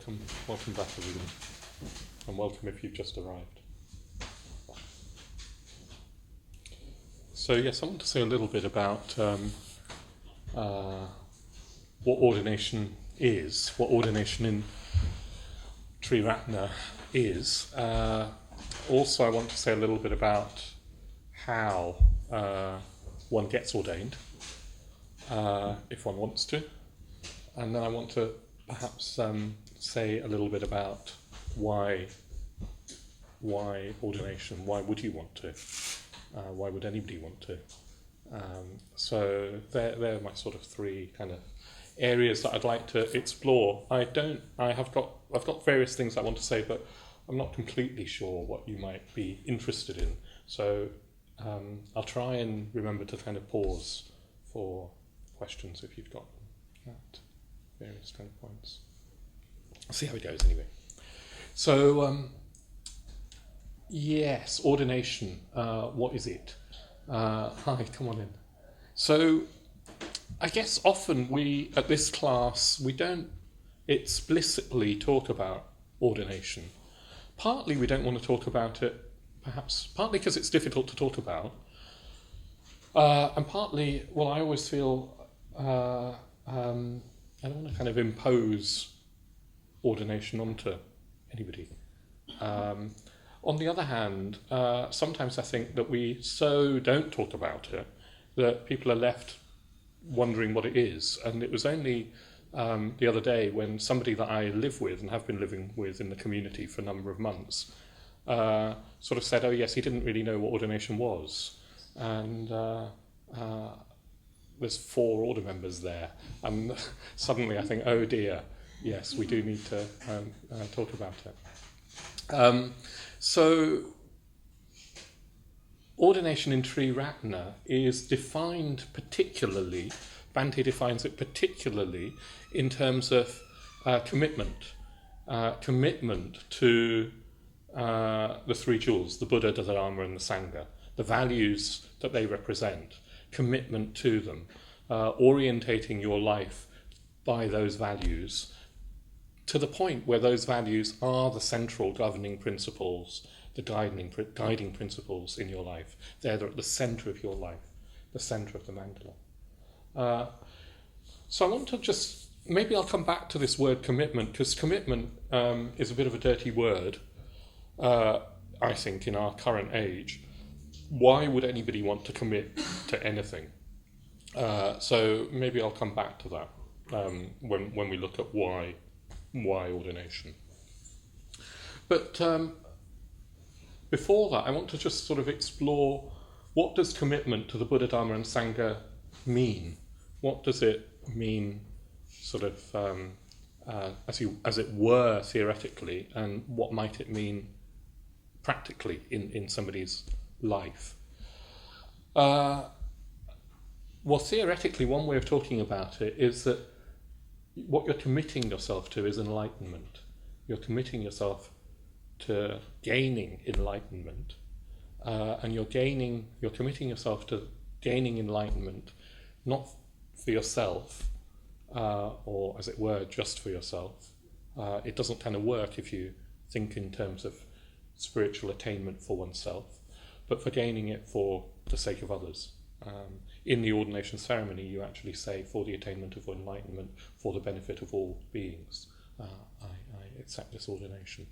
welcome back everyone, and welcome if you've just arrived. So yes, I want to say a little bit about what ordination is, what ordination in Triratna is. Also I want to say a little bit about how one gets ordained, if one wants to, and then I want to perhaps say a little bit about why ordination, why would you want to, why would anybody want to. So they're my sort of three kind of areas that I'd like to explore. I've got various things I want to say, but I'm not completely sure what you might be interested in. So I'll try and remember to kind of pause for questions if you've got them at various kind of points. I'll see how it goes anyway. So yes, ordination. What is it? Hi, come on in. So I guess often we, at this class, we don't explicitly talk about ordination. Partly we don't want to talk about it, perhaps, partly because it's difficult to talk about, and partly, well, I always feel I don't want to kind of impose ordination onto anybody. On the other hand, sometimes I think that we so don't talk about it that people are left wondering what it is. And it was only the other day when somebody that I live with and have been living with in the community for a number of months sort of said, oh yes, he didn't really know what ordination was. And there's 4 order members there. And suddenly I think, oh dear, yes, we do need to talk about it. So ordination in Triratna is defined particularly, Bhante defines it particularly in terms of commitment. Commitment to the 3 jewels, the Buddha, the Dharma and the Sangha, the values that they represent, commitment to them, orientating your life by those values to the point where those values are the central governing principles, the guiding principles in your life. They're at the centre of your life, the centre of the mandala. So I want to just, maybe I'll come back to this word commitment, because commitment is a bit of a dirty word, I think, in our current age. Why would anybody want to commit to anything? So maybe I'll come back to that when we look at why ordination. But before that, I want to just sort of explore, what does commitment to the Buddha, Dharma and Sangha mean? What does it mean sort of as it were theoretically, and what might it mean practically in somebody's life? Well, theoretically, one way of talking about it is that what you're committing yourself to is enlightenment. You're committing yourself to gaining enlightenment, and you're committing yourself to gaining enlightenment, not for yourself, or as it were, just for yourself. It doesn't kind of work if you think in terms of spiritual attainment for oneself, but for gaining it for the sake of others. In the ordination ceremony, you actually say, for the attainment of enlightenment, for the benefit of all beings, I accept this ordination.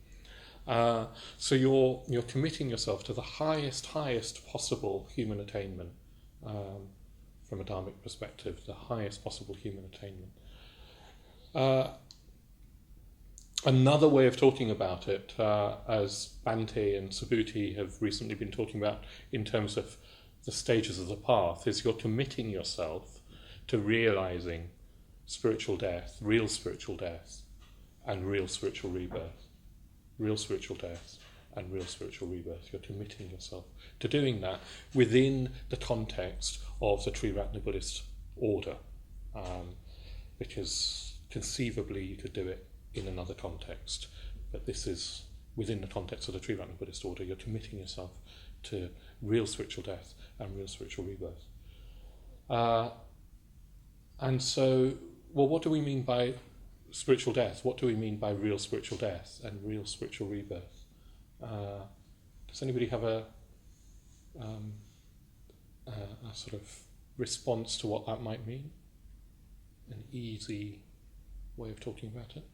So you're committing yourself to the highest possible human attainment, from a dharmic perspective, the highest possible human attainment. Another way of talking about it, as Bhante and Subhuti have recently been talking about in terms of the stages of the path, is you're committing yourself to realizing spiritual death, real spiritual death, and real spiritual rebirth. Real spiritual death and real spiritual rebirth. You're committing yourself to doing that within the context of the Triratna Buddhist order, because conceivably you could do it in another context, but this is within the context of the Triratna Buddhist order. You're committing yourself to real spiritual death and real spiritual rebirth. And so, well, what do we mean by spiritual death, what do we mean by real spiritual death and real spiritual rebirth? Does anybody have a sort of response to what that might mean? An easy way of talking about it?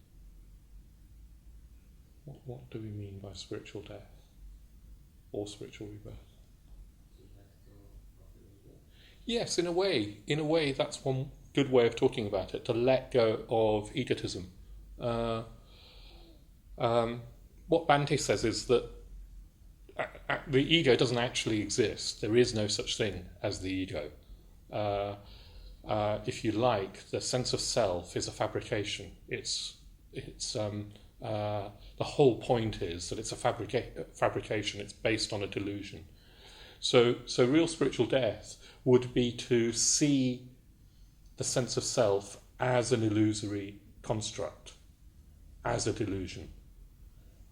What do we mean by spiritual death or spiritual rebirth? Yes, in a way, that's one good way of talking about it. To let go of egotism. What Bhante says is that the ego doesn't actually exist. There is no such thing as the ego. If you like, the sense of self is a fabrication. The whole point is that it's a fabrication. It's based on a delusion. So real spiritual death would be to see the sense of self as an illusory construct, as a delusion.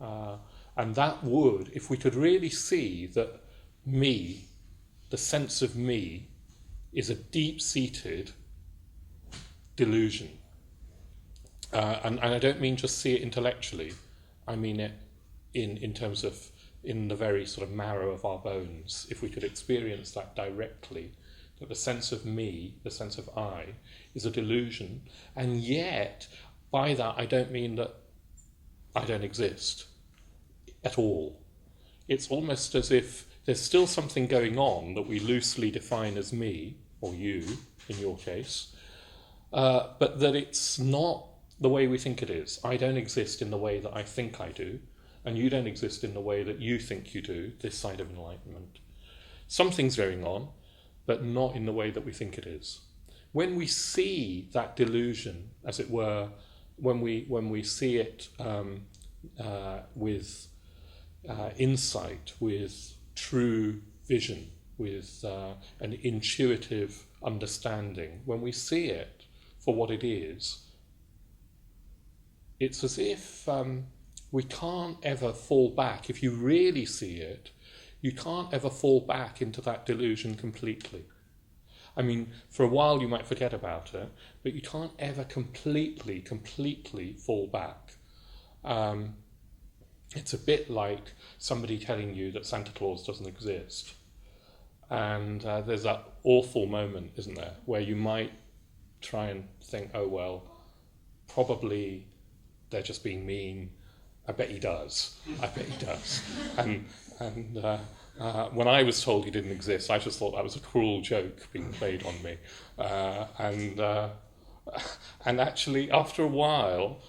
And that would, if we could really see that me, the sense of me, is a deep-seated delusion. And I don't mean just see it intellectually, I mean it in terms of, in the very sort of marrow of our bones. If we could experience that directly, that the sense of me, the sense of I, is a delusion, and yet by that I don't mean that I don't exist at all. It's almost as if there's still something going on that we loosely define as me, or you, in your case, but that it's not the way we think it is. I don't exist in the way that I think I do, and you don't exist in the way that you think you do, this side of enlightenment. Something's going on, but not in the way that we think it is. When we see that delusion, as it were, when we see it with insight, with true vision, with an intuitive understanding, when we see it for what it is, it's as if we can't ever fall back. If you really see it, you can't ever fall back into that delusion completely. I mean, for a while you might forget about it, but you can't ever completely fall back. It's a bit like somebody telling you that Santa Claus doesn't exist. And there's that awful moment, isn't there, where you might try and think, oh well, probably they're just being mean. I bet he does. And when I was told he didn't exist, I just thought that was a cruel joke being played on me. And actually, after a while,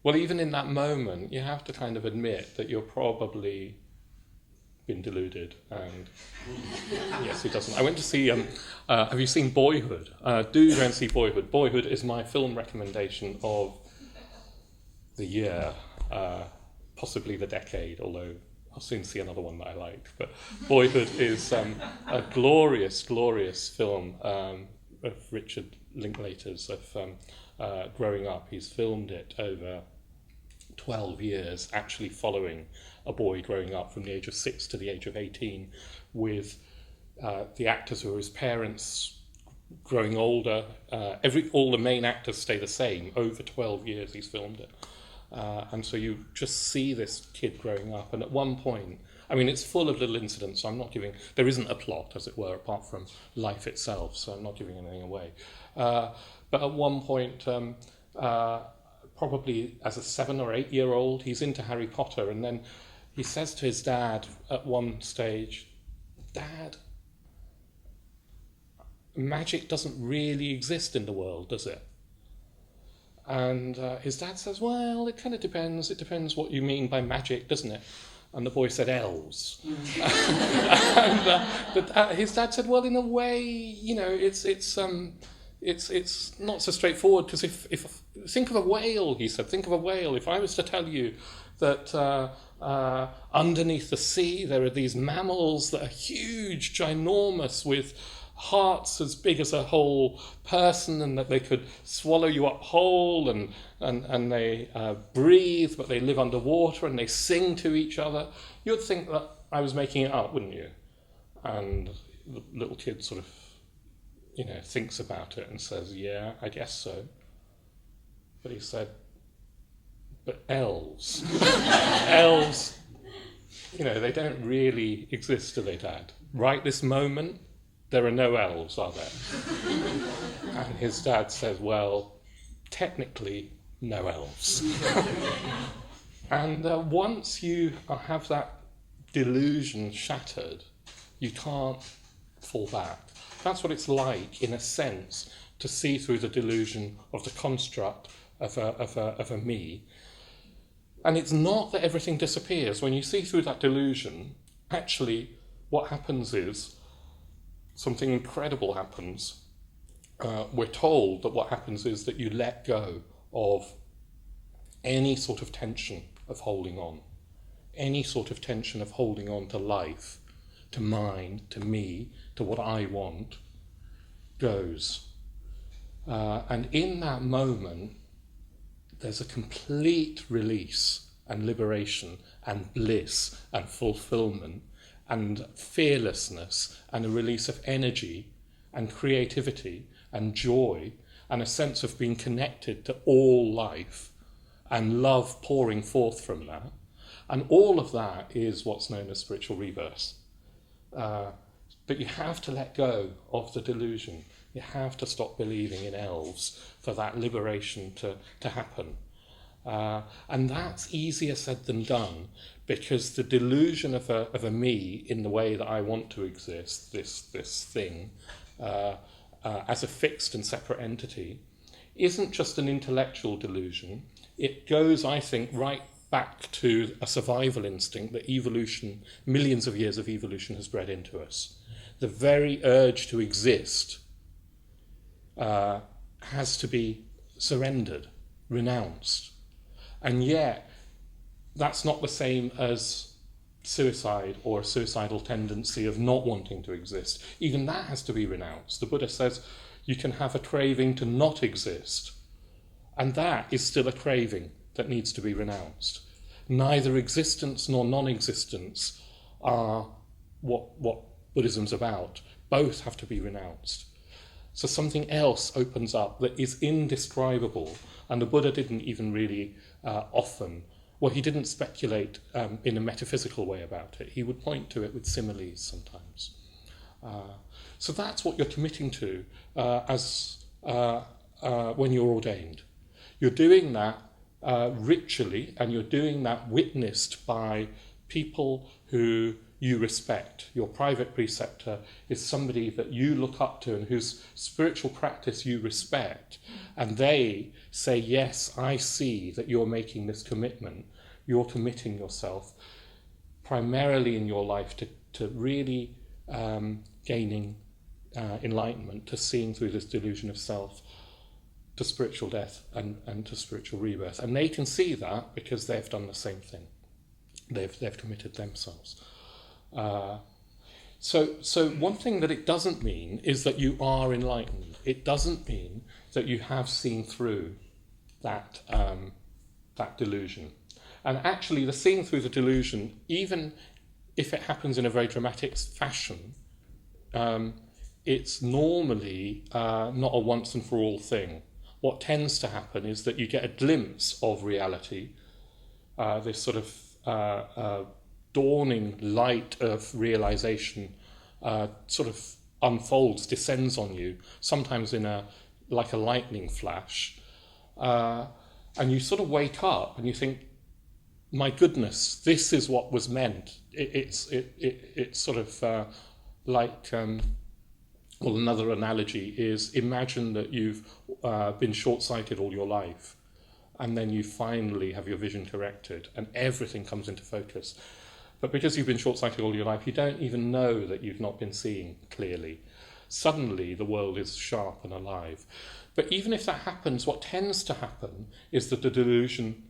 well, even in that moment, you have to kind of admit that you're probably been deluded. And yes, he doesn't. I went to see, have you seen Boyhood? Do go and see Boyhood. Boyhood is my film recommendation of the year, possibly the decade, although I'll soon see another one that I like. But Boyhood is a glorious film of Richard Linklater's of growing up. He's filmed it over 12 years, actually following a boy growing up from the age of 6 to the age of 18, with the actors who are his parents growing older. All the main actors stay the same. Over 12 years he's filmed it. And so you just see this kid growing up, and at one point, I mean, it's full of little incidents, so there isn't a plot, as it were, apart from life itself, so I'm not giving anything away. But at one point, probably as a 7 or 8 year old, he's into Harry Potter, and then he says to his dad at one stage, "Dad, magic doesn't really exist in the world, does it?" And his dad says, "Well, it kind of depends. It depends what you mean by magic, doesn't it?" And the boy said, "Elves." But his dad said, "Well, in a way, you know, it's not so straightforward, because if think of a whale," he said. "Think of a whale. If I was to tell you that underneath the sea there are these mammals that are huge, ginormous, with hearts as big as a whole person, and that they could swallow you up whole, and they breathe, but they live underwater, and they sing to each other," you'd think that I was making it up, wouldn't you? And the little kid sort of, thinks about it and says, "Yeah, I guess so." But he said, But elves, elves, they don't really exist, do they, Dad? Right this moment, there are no elves, are there? And his dad says, well, technically, no elves. And once you have that delusion shattered, you can't fall back. That's what it's like, in a sense, to see through the delusion of the construct of a me. And it's not that everything disappears. When you see through that delusion, actually what happens is something incredible happens. We're told that what happens is that you let go of any sort of tension of holding on, any sort of tension of holding on to life, to mine, to me, to what I want, goes. And in that moment, there's a complete release and liberation and bliss and fulfillment and fearlessness and a release of energy and creativity and joy and a sense of being connected to all life and love pouring forth from that. And all of that is what's known as spiritual rebirth. But you have to let go of the delusion. You have to stop believing in elves for that liberation to happen. And that's easier said than done, because the delusion of a me in the way that I want to exist, this thing, as a fixed and separate entity, isn't just an intellectual delusion. It goes, I think, right back to a survival instinct that evolution, millions of years of evolution, has bred into us. The very urge to exist has to be surrendered, renounced. And yet, that's not the same as suicide or a suicidal tendency of not wanting to exist. Even that has to be renounced. The Buddha says you can have a craving to not exist, and that is still a craving that needs to be renounced. Neither existence nor non-existence are what Buddhism's about. Both have to be renounced. So something else opens up that is indescribable, and the Buddha didn't even really he didn't speculate in a metaphysical way about it. He would point to it with similes sometimes. So that's what you're committing to when you're ordained. You're doing that ritually, and you're doing that witnessed by people who you respect. Your private preceptor is somebody that you look up to and whose spiritual practice you respect, and they say, yes, I see that you're making this commitment. You're committing yourself primarily in your life to really gaining enlightenment, to seeing through this delusion of self, to spiritual death and to spiritual rebirth. And they can see that because they've done the same thing. They've committed themselves. So one thing that it doesn't mean is that you are enlightened. It doesn't mean that you have seen through that delusion. And actually, the seeing through the delusion, even if it happens in a very dramatic fashion, it's normally not a once and for all thing. What tends to happen is that you get a glimpse of reality, this sort of dawning light of realization sort of unfolds, descends on you, sometimes like a lightning flash, and you sort of wake up and you think, my goodness, this is what was meant. It's sort of like, well, another analogy is, imagine that you've been short-sighted all your life, and then you finally have your vision corrected and everything comes into focus. But because you've been short-sighted all your life, you don't even know that you've not been seeing clearly. Suddenly the world is sharp and alive. But even if that happens, what tends to happen is that the delusion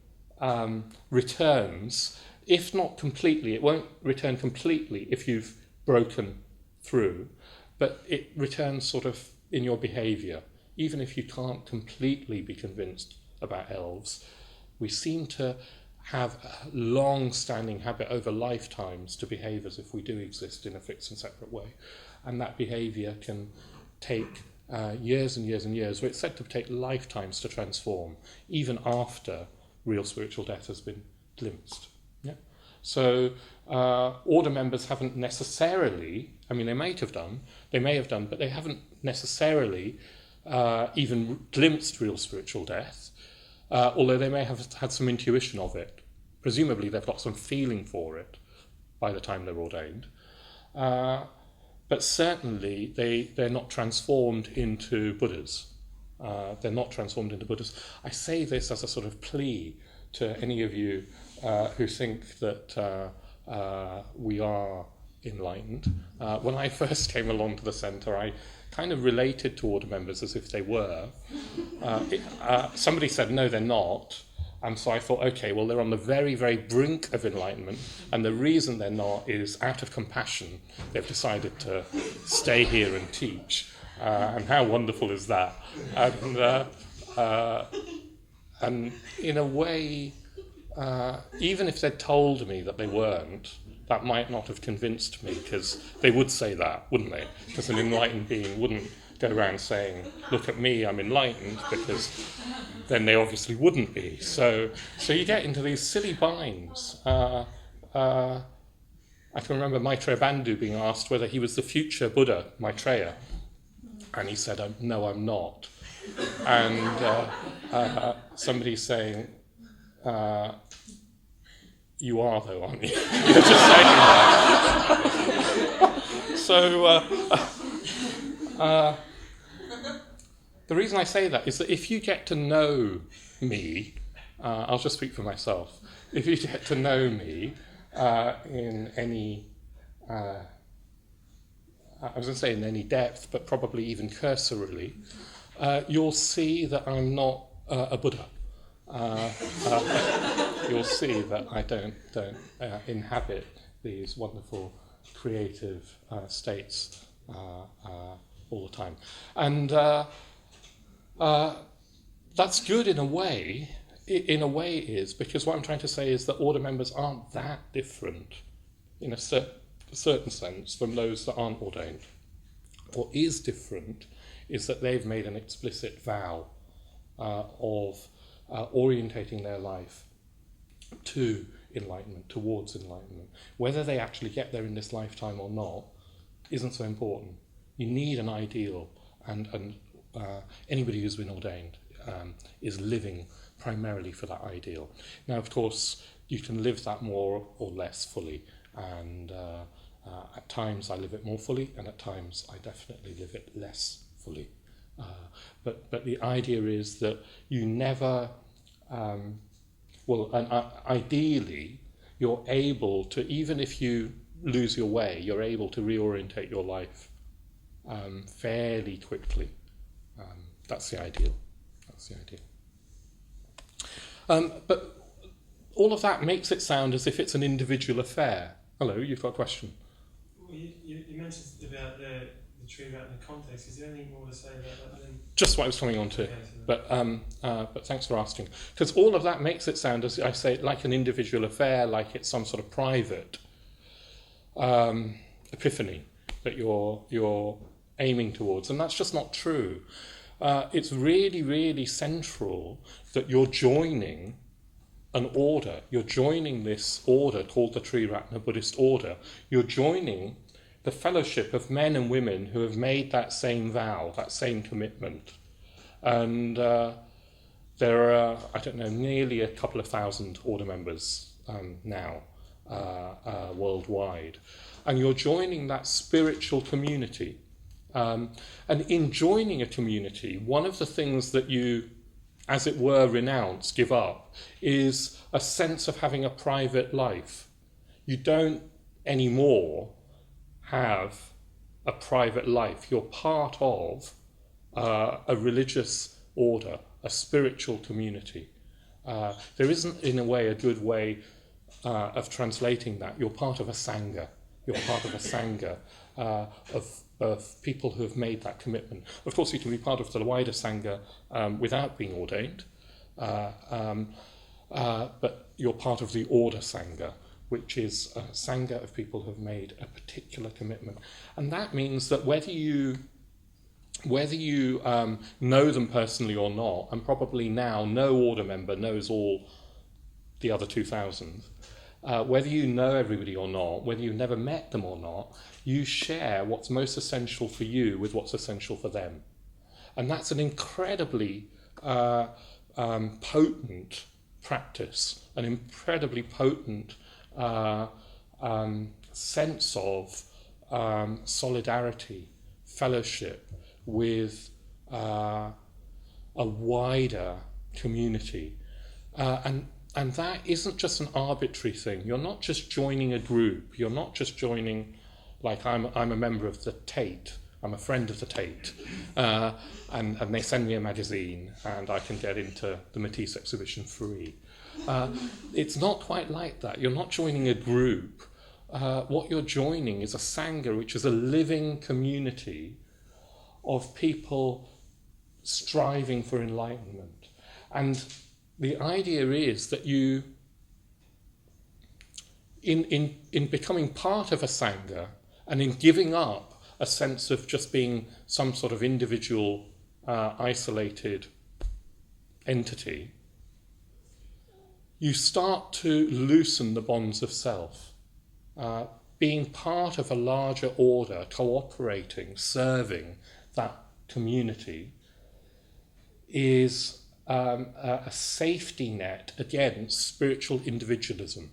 returns, if not completely. It won't return completely if you've broken through, but it returns sort of in your behaviour. Even if you can't completely be convinced about elves, we seem to have a long-standing habit over lifetimes to behave as if we do exist in a fixed and separate way. And that behaviour can take years and years and years, or it's said to take lifetimes to transform, even after real spiritual death has been glimpsed. Yeah. So order members haven't necessarily, I mean, they may have done, but they haven't necessarily even glimpsed real spiritual death, although they may have had some intuition of it. Presumably they've got some feeling for it by the time they're ordained. But certainly they're not transformed into Buddhas. They're not transformed into Buddhas. I say this as a sort of plea to any of you who think that we are enlightened. When I first came along to the centre, I kind of related to order members as if they were. Somebody said, no, they're not. And so I thought, okay, well, they're on the very, very brink of enlightenment, and the reason they're not is out of compassion. They've decided to stay here and teach. And how wonderful is that? And in a way, even if they'd told me that they weren't, that might not have convinced me, because they would say that, wouldn't they? Because an enlightened being wouldn't go around saying, look at me, I'm enlightened, because then they obviously wouldn't be. So you get into these silly binds. I can remember Maitreya Bandhu being asked whether he was the future Buddha, Maitreya, and he said, no, I'm not. And somebody saying, you are though, aren't you? You're just saying that. So the reason I say that is that if you get to know me, I'll just speak for myself, if you get to know me in any, I was going to say in any depth, but probably even cursorily, you'll see that I'm not a Buddha. You'll see that I don't inhabit these wonderful creative states all the time. And that's good in a way. In a way is because what I'm trying to say is that order members aren't that different in a certain sense from those that aren't ordained. What is different is that they've made an explicit vow of orientating their life to enlightenment, towards enlightenment. Whether they actually get there in this lifetime or not isn't so important. You need an ideal, and anybody who's been ordained is living primarily for that ideal. Now, of course, you can live that more or less fully, and at times I live it more fully, and at times I definitely live it less fully. But the idea is that you never, ideally, you're able to, even if you lose your way, you're able to reorientate your life fairly quickly. That's the ideal. But all of that makes it sound as if it's an individual affair. Hello, you've got a question. Well, you mentioned about the tree about the context. Is there anything more to say about that? Just what I was coming on to. But thanks for asking. Because all of that makes it sound, as I say, like an individual affair, like it's some sort of private epiphany that you're aiming towards. And that's just not true. It's really, really central that you're joining an order. You're joining this order called the Triratna Buddhist order. You're joining the fellowship of men and women who have made that same vow, that same commitment. And there are, nearly a couple of thousand order members now worldwide. And you're joining that spiritual community. And in joining a community, one of the things that you, as it were, renounce, give up, is a sense of having a private life. You don't anymore have a private life. You're part of a religious order, a spiritual community. There isn't, in a way, a good way of translating that. You're part of a sangha. You're part of a sangha of people who have made that commitment. Of course, you can be part of the wider sangha without being ordained, but you're part of the order sangha, which is a sangha of people who have made a particular commitment. And that means that whether you know them personally or not, and probably now no order member knows all the other 2,000, whether you know everybody or not, whether you've never met them or not, you share what's most essential for you with what's essential for them. And that's an incredibly potent practice, an incredibly potent sense of solidarity, fellowship with a wider community. And that isn't just an arbitrary thing. You're not just joining a group. You're not just joining, like I'm a member of the Tate. I'm a friend of the Tate. And they send me a magazine and I can get into the Matisse exhibition free. It's not quite like that. You're not joining a group. What you're joining is a Sangha, which is a living community of people striving for enlightenment. And the idea is that you, in becoming part of a Sangha and in giving up a sense of just being some sort of individual, isolated entity, you start to loosen the bonds of self. Being part of a larger order, cooperating, serving that community is a safety net against spiritual individualism.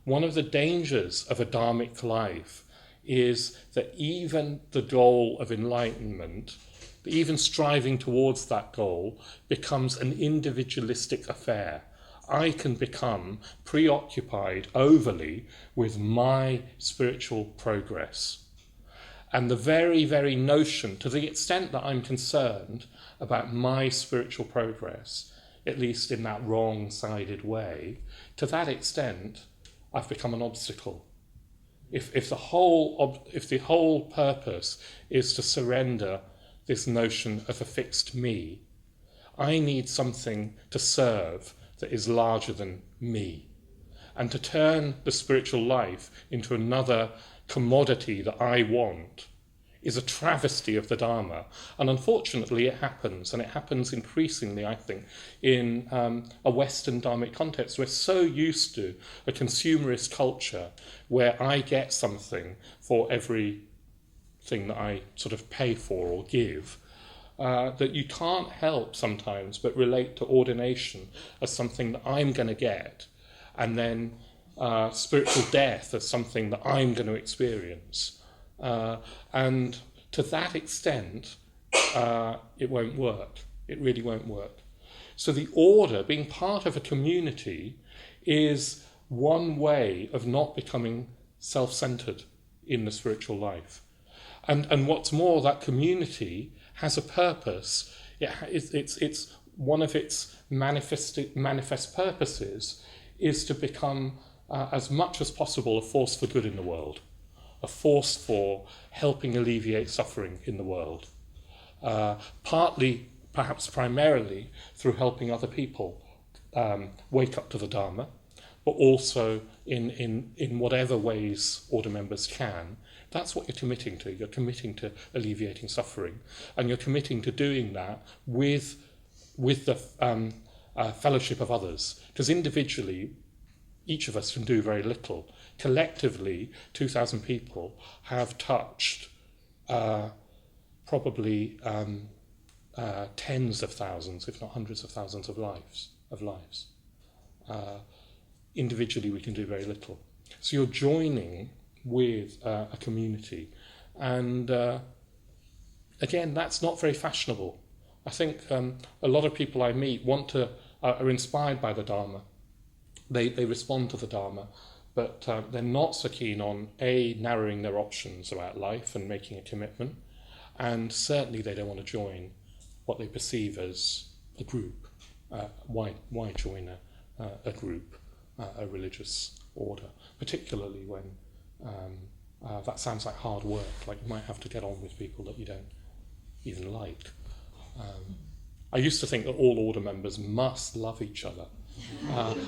One of the dangers of a dharmic life is that even the goal of enlightenment, even striving towards that goal, becomes an individualistic affair. I can become preoccupied overly with my spiritual progress. And the very, very notion, to the extent that I'm concerned about my spiritual progress, at least in that wrong-sided way, to that extent, I've become an obstacle. If the whole purpose is to surrender this notion of a fixed me, I need something to serve that is larger than me. And to turn the spiritual life into another commodity that I want is a travesty of the Dharma. And unfortunately it happens, and it happens increasingly, I think, in a Western Dharmic context. We're so used to a consumerist culture where I get something for every thing that I sort of pay for or give, that you can't help sometimes but relate to ordination as something that I'm going to get, and then spiritual death as something that I'm going to experience. And to that extent, it won't work. It really won't work. So the order, being part of a community, is one way of not becoming self-centered in the spiritual life. And what's more, that community has a purpose. It's one of its manifest purposes is to become, as much as possible, a force for good in the world, a force for helping alleviate suffering in the world, partly, perhaps primarily, through helping other people wake up to the Dharma, but also in whatever ways order members can. That's what you're committing to. You're committing to alleviating suffering, and you're committing to doing that with the fellowship of others. Because individually, each of us can do very little. Collectively, 2,000 people have touched probably tens of thousands, if not hundreds of thousands of lives. Individually, we can do very little. So you're joining with a community, and again, that's not very fashionable. I think a lot of people I meet are inspired by the Dharma. They respond to the Dharma, but they're not so keen on narrowing their options about life and making a commitment, and certainly they don't want to join what they perceive as a group. Why join a group, a religious order, particularly when that sounds like hard work, like you might have to get on with people that you don't even like. I used to think that all order members must love each other.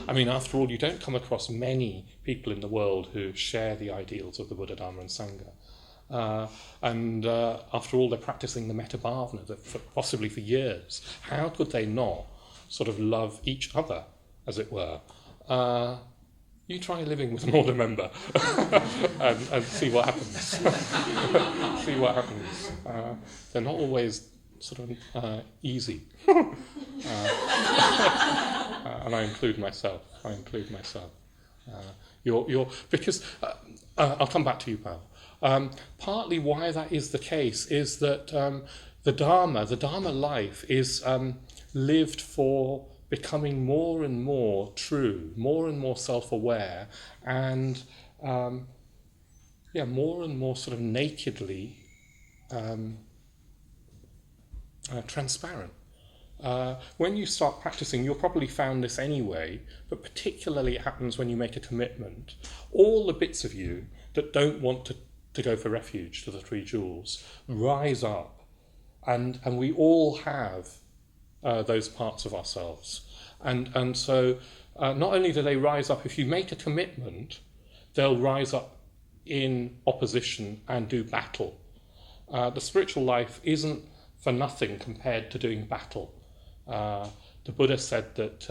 I mean, after all, you don't come across many people in the world who share the ideals of the Buddha, Dharma and Sangha. And after all, they're practicing the metta bhavana possibly for years. How could they not sort of love each other, as it were? you try living with an order member and see what happens. See what happens. They're not always sort of easy. And I include myself. You're because I'll come back to you, pal. Partly why that is the case is that the Dharma life is lived for becoming more and more true, more and more self-aware, and more and more sort of nakedly transparent. When you start practicing, you'll probably found this anyway, but particularly it happens when you make a commitment. All the bits of you that don't want to go for refuge to the three jewels rise up, and we all have those parts of ourselves. And so not only do they rise up, if you make a commitment, they'll rise up in opposition and do battle. The spiritual life isn't for nothing compared to doing battle. The Buddha said that,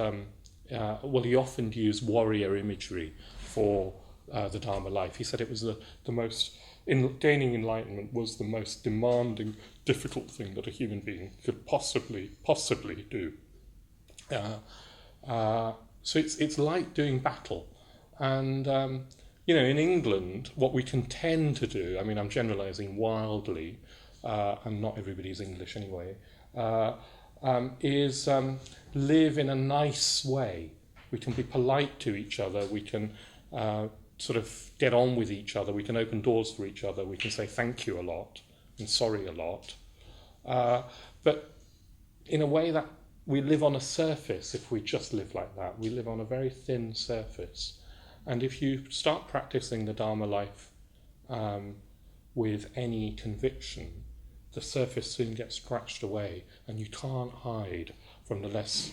he often used warrior imagery for the Dharma life. He said it was the most, gaining enlightenment was the most demanding, difficult thing that a human being could possibly do. So it's like doing battle. And, in England, what we can tend to do, I mean, I'm generalising wildly, and not everybody's English anyway, is live in a nice way. We can be polite to each other, we can sort of get on with each other, we can open doors for each other, we can say thank you a lot and sorry a lot. But in a way that we live on a surface, if we just live like that, we live on a very thin surface. And if you start practicing the Dharma life with any conviction, the surface soon gets scratched away and you can't hide from the less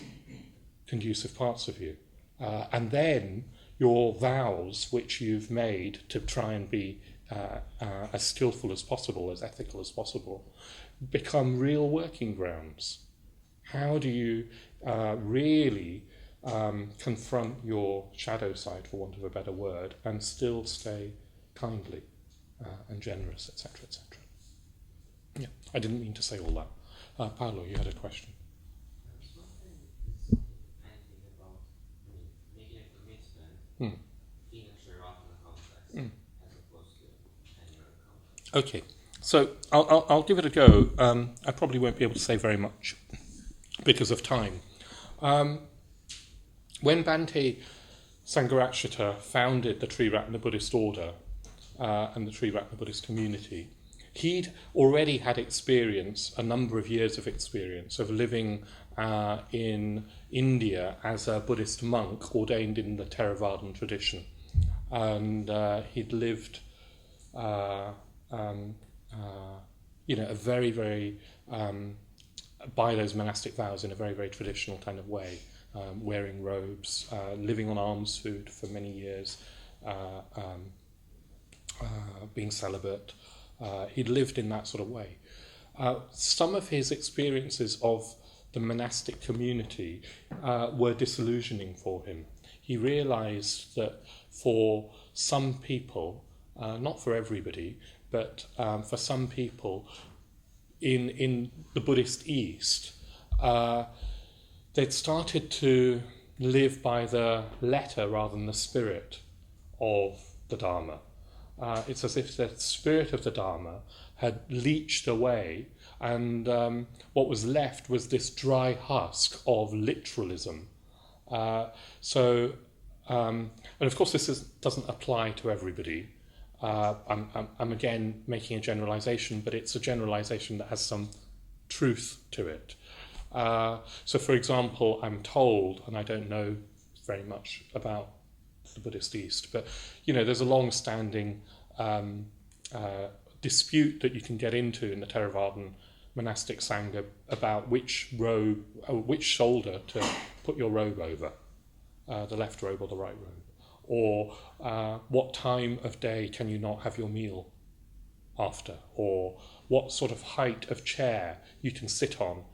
conducive parts of you. And then your vows, which you've made to try and be as skillful as possible, as ethical as possible, become real working grounds. How do you really confront your shadow side, for want of a better word, and still stay kindly and generous, etc., etc.? Yeah, I didn't mean to say all that. Paolo, you had a question. About making a commitment in a Theravada context as opposed to any other context. Okay, so I'll give it a go. I probably won't be able to say very much because of time. When Bhante Sangharakshita founded the Triratna Buddhist order and the Triratna Buddhist community, he'd already had experience, a number of years of experience, of living in India as a Buddhist monk ordained in the Theravadan tradition. And he'd lived, a very, very, by those monastic vows in a very, very traditional kind of way, wearing robes, living on alms food for many years, being celibate. He'd lived in that sort of way. Some of his experiences of the monastic community were disillusioning for him. He realised that for some people, not for everybody, but for some people in the Buddhist East, they'd started to live by the letter rather than the spirit of the Dharma. It's as if the spirit of the Dharma had leached away, and what was left was this dry husk of literalism. And of course this doesn't apply to everybody. I'm again making a generalization, but it's a generalization that has some truth to it. So for example, I'm told, and I don't know very much about the Buddhist East, but there's a long-standing dispute that you can get into in the Theravadan monastic Sangha about which shoulder to put your robe over, the left robe or the right robe, or what time of day can you not have your meal after, or what sort of height of chair you can sit on,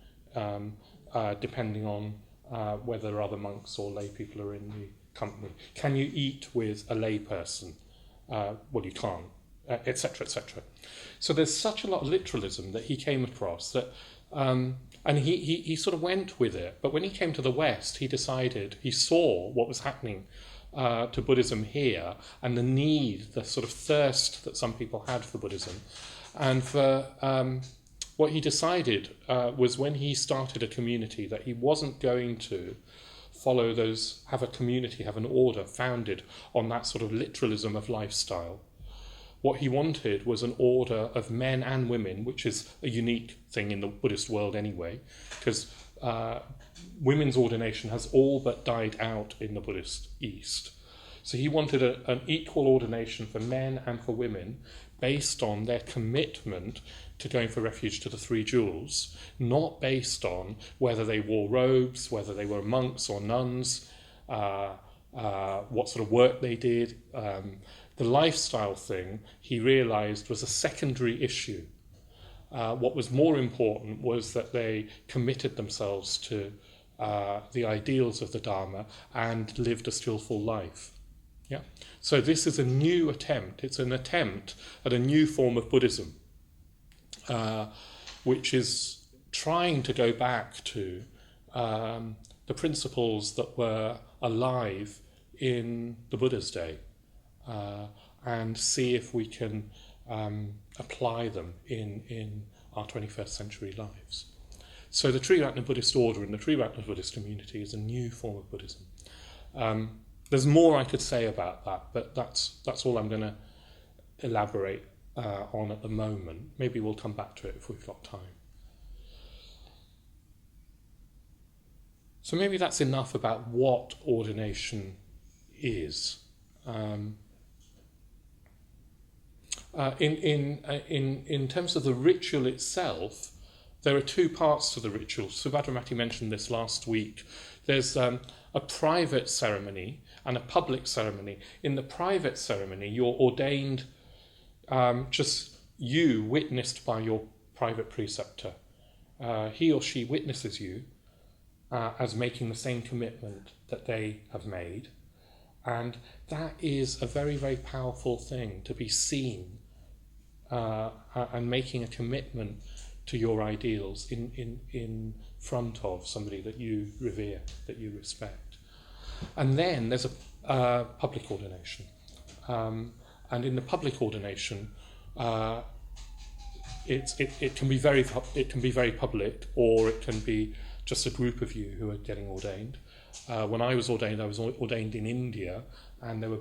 depending on whether other monks or lay people are in company? Can you eat with a layperson? Well, you can't, etc., etc. So there's such a lot of literalism that he came across that, and he sort of went with it. But when he came to the West, he saw what was happening to Buddhism here, and the need, the sort of thirst that some people had for Buddhism. And for what he decided was, when he started a community, that he wasn't going to follow have a community, have an order founded on that sort of literalism of lifestyle. What he wanted was an order of men and women, which is a unique thing in the Buddhist world anyway, because women's ordination has all but died out in the Buddhist East. So he wanted an equal ordination for men and for women, based on their commitment to going for refuge to the Three Jewels, not based on whether they wore robes, whether they were monks or nuns, what sort of work they did. The lifestyle thing, he realised, was a secondary issue. What was more important was that they committed themselves to the ideals of the Dharma and lived a skillful life. Yeah. So this is a new attempt. It's an attempt at a new form of Buddhism, which is trying to go back to the principles that were alive in the Buddha's day, and see if we can apply them in our 21st century lives. So the Triratna Buddhist order and the Triratna Buddhist community is a new form of Buddhism. There's more I could say about that, but that's all I'm going to elaborate on at the moment. Maybe we'll come back to it if we've got time. So maybe that's enough about what ordination is. In terms of the ritual itself, there are two parts to the ritual. Subhadramati mentioned this last week. There's a private ceremony and a public ceremony. In the private ceremony, you're ordained, just you, witnessed by your private preceptor. He or she witnesses you as making the same commitment that they have made. And that is a very, very powerful thing, to be seen and making a commitment to your ideals in front of somebody that you revere, that you respect. And then there's a public ordination. And in the public ordination, it can be very public, or it can be just a group of you who are getting ordained. When I was ordained in India, and there were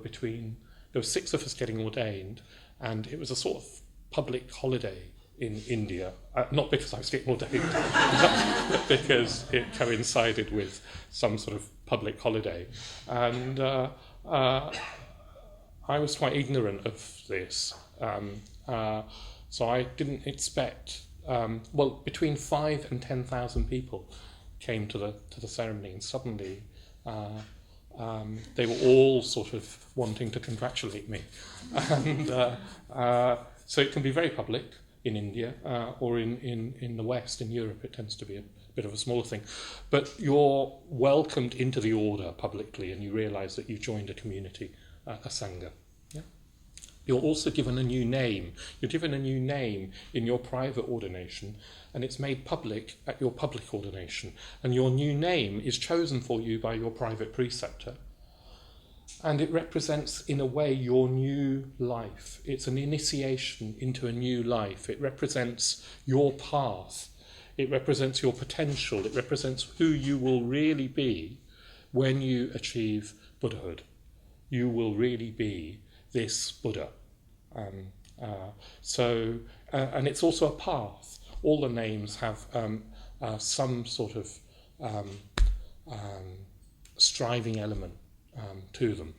6 of us getting ordained, and it was a sort of public holiday in India, not because I was getting ordained, but because it coincided with some sort of public holiday. And I was quite ignorant of this, so I didn't expect, between 5,000 and 10,000 people came to the ceremony, and suddenly they were all sort of wanting to congratulate me. And so it can be very public in India, or in the West, in Europe, it tends to be a bit of a smaller thing. But you're welcomed into the order publicly, and you realise that you've joined a community, a Sangha. Yeah? You're also given a new name. You're given a new name in your private ordination, and it's made public at your public ordination. And your new name is chosen for you by your private preceptor. And it represents, in a way, your new life. It's an initiation into a new life. It represents your path. It represents your potential. It represents who you will really be when you achieve Buddhahood. You will really be this Buddha. And it's also a path. All the names have some sort of striving element to them.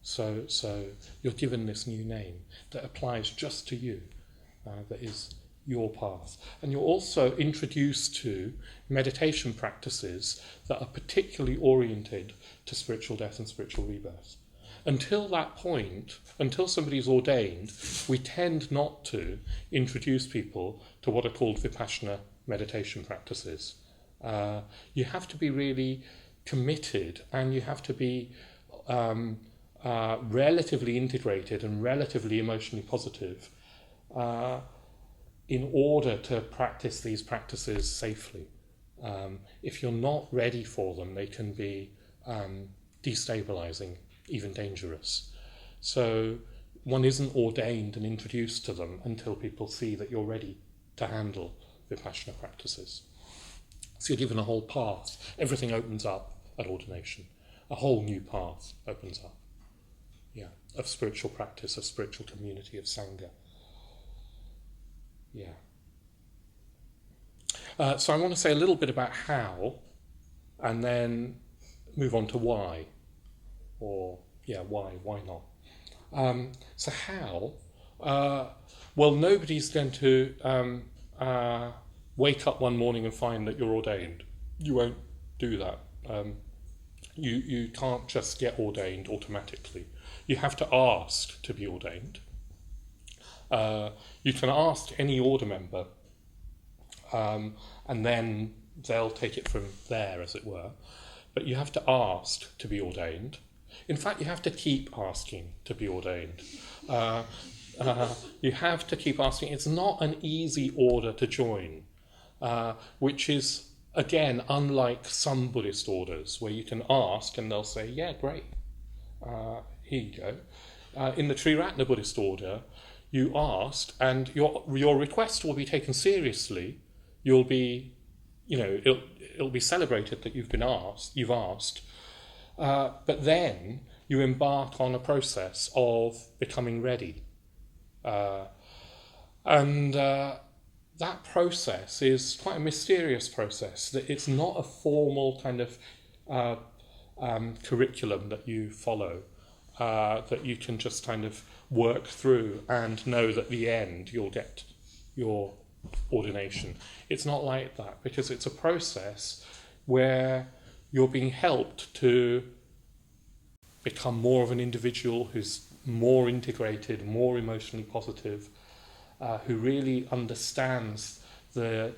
So you're given this new name that applies just to you, that is your path. And you're also introduced to meditation practices that are particularly oriented to spiritual death and spiritual rebirth. Until that point, until somebody's ordained, we tend not to introduce people to what are called Vipassana meditation practices. You have to be really committed, and you have to be relatively integrated and relatively emotionally positive in order to practice these practices safely. If you're not ready for them, they can be destabilizing, even dangerous. So one isn't ordained and introduced to them until people see that you're ready to handle Vipassana practices. So you're given a whole path. Everything opens up at ordination. A whole new path opens up. Yeah, of spiritual practice, of spiritual community, of Sangha. Yeah. So I want to say a little bit about how, and then move on to why. Or, why not? So how? Well, nobody's going to wake up one morning and find that you're ordained. You won't do that. You can't just get ordained automatically. You have to ask to be ordained. You can ask any order member, and then they'll take it from there, as it were. But you have to ask to be ordained. In fact, you have to keep asking to be ordained. You have to keep asking. It's not an easy order to join, which is, again, unlike some Buddhist orders where you can ask and they'll say, yeah, great, here you go. In the Triratna Buddhist order, you asked and your request will be taken seriously. You'll be, it'll be celebrated that you've asked, but then you embark on a process of becoming ready. And that process is quite a mysterious process. That it's not a formal kind of curriculum that you follow, that you can just kind of work through and know that at the end you'll get your ordination. It's not like that, because it's a process where you're being helped to become more of an individual who's more integrated, more emotionally positive, who really understands the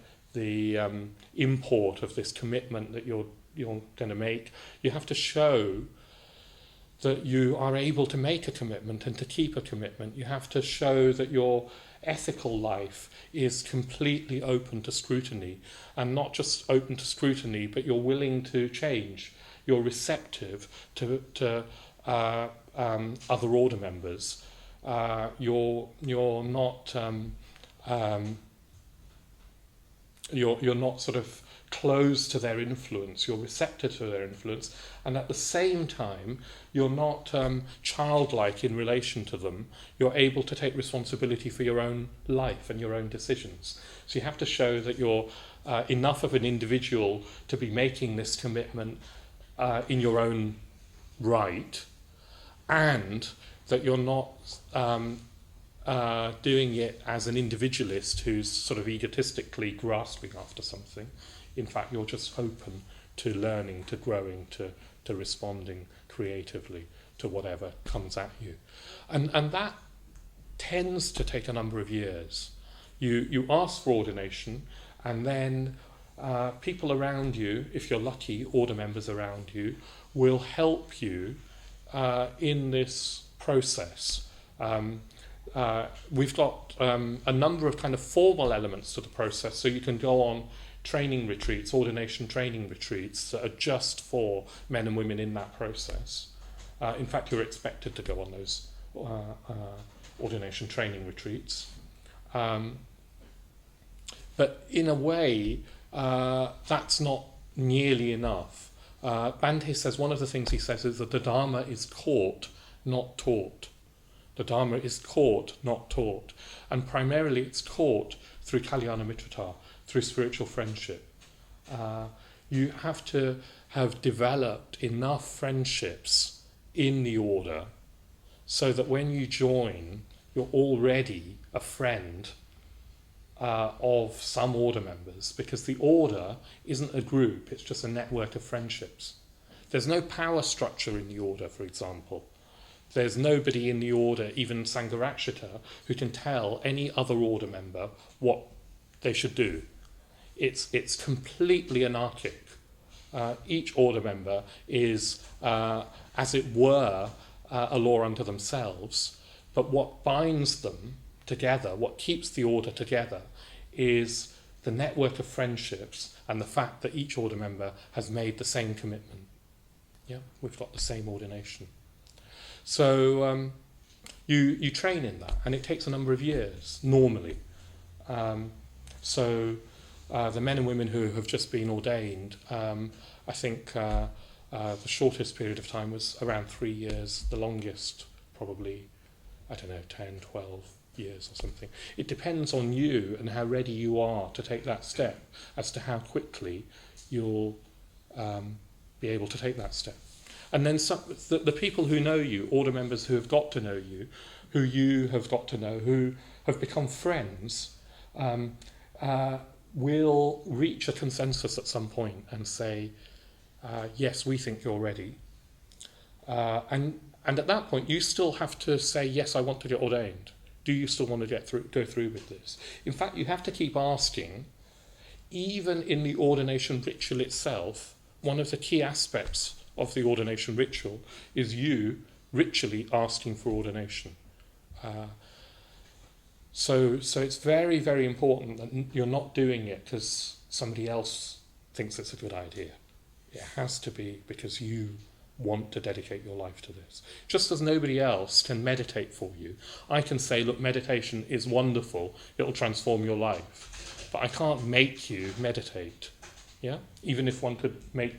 import of this commitment that you're going to make. You have to show that you are able to make a commitment and to keep a commitment. You have to show that your ethical life is completely open to scrutiny, and not just open to scrutiny, but you're willing to change. You're receptive to other order members. You're not you're not sort of closed to their influence. You're receptive to their influence, and at the same time, you're not childlike in relation to them. You're able to take responsibility for your own life and your own decisions. So you have to show that you're enough of an individual to be making this commitment in your own right, and that you're not doing it as an individualist who's sort of egotistically grasping after something. In fact, you're just open to learning, to growing, to responding creatively to whatever comes at you. And that tends to take a number of years. You ask for ordination, and then people around you, if you're lucky, order members around you, will help you in this process. We've got a number of kind of formal elements to the process, so you can go on training retreats, ordination training retreats that are just for men and women in that process. In fact, you're expected to go on those ordination training retreats. But in a way, that's not nearly enough. Bhante says, one of the things he says is that the Dharma is caught, not taught. The Dharma is caught, not taught. And primarily it's caught through Kalyana Mitrata, through spiritual friendship. You have to have developed enough friendships in the order so that when you join, you're already a friend of some order members, because the order isn't a group, it's just a network of friendships. There's no power structure in the order, for example. There's nobody in the order, even Sangharakshita, who can tell any other order member what they should do. It's completely anarchic. Each order member is, as it were, a law unto themselves, but what binds them together, what keeps the order together, is the network of friendships and the fact that each order member has made the same commitment. Yeah, we've got the same ordination. So you train in that, and it takes a number of years, normally. So the men and women who have just been ordained, I think the shortest period of time was around 3 years, the longest probably, 10, 12 years or something. It depends on you and how ready you are to take that step as to how quickly you'll be able to take that step. And then the people who know you, order members who have got to know you, who you have got to know, who have become friends, will reach a consensus at some point and say, yes, we think you're ready. And at that point, you still have to say, yes, I want to get ordained. Do you still want to go through with this? In fact, you have to keep asking, even in the ordination ritual itself. One of the key aspects of the ordination ritual is you ritually asking for ordination. So it's very, very important that you're not doing it because somebody else thinks it's a good idea. It has to be because you want to dedicate your life to this. Just as nobody else can meditate for you. I can say, look, meditation is wonderful, it'll transform your life. But I can't make you meditate. Yeah? Even if one could make